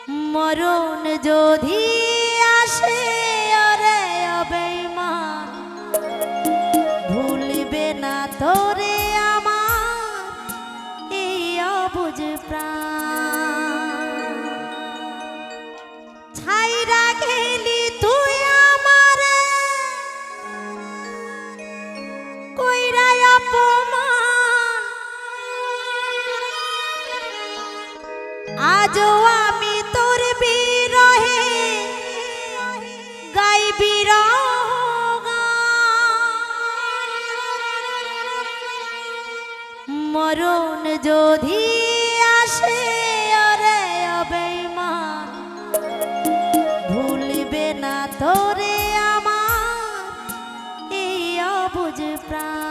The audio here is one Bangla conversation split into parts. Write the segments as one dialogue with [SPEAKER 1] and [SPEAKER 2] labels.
[SPEAKER 1] মরণ যদি আসে আরে বেঈমান ভুলবে না তোরে আমার এই অবুঝ প্রাণ। ছাইরা গেলি তুই আমারে কইরা অপমান, আজও আমি তোর বিরহে গাই বিরহ গান। মরণ যদি আসে আরে বেঈমান ভুলবে না তোরে আমার এই অবুঝ প্রাণ।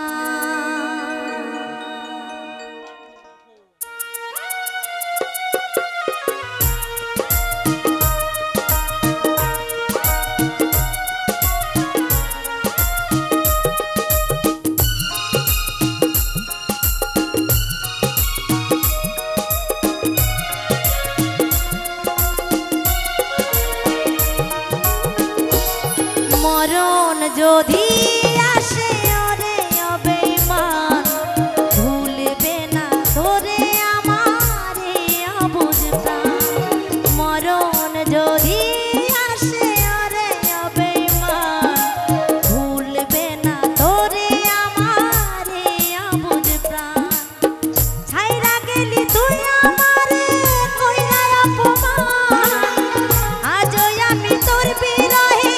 [SPEAKER 1] মরণ যদি আসে ওরে বেঈমান ভুলবে না তোরে আমার এই অবুঝ প্রাণ। মরণ যদি আসে ওরে বেঈমান ভুলবে না তোরে আমার এই অবুঝ প্রাণ। ছাইরা গেলি তুই আমারে কইরা অপমান, আজও আমি তোর বিরহে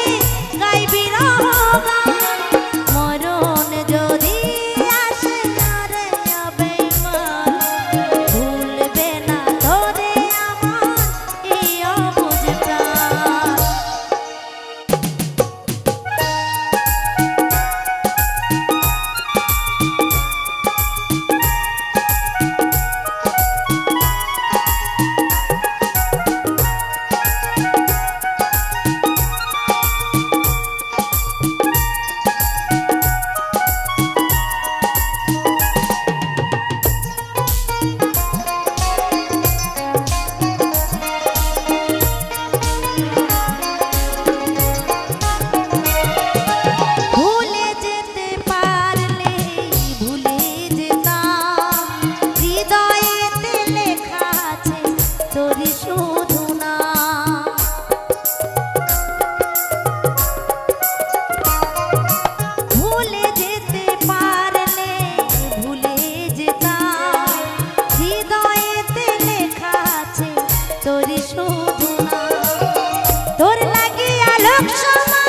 [SPEAKER 1] গাই বিরহ গান। মরণ যদি আসে আরে বেঈমান ভুলবে না তোরে আমার এই অবুঝ প্রাণ। ভুলে যেতে পারলে ভুলে যেতাম, হৃদয়েতে লেখা আছে তোরই শুধু নাম। ভুলে যেতে পারলে ভুলে যেতাম, হৃদয়েতে লেখা আছে তোরই শুধু নাম। তোর লাগিয়া লোক সমাজ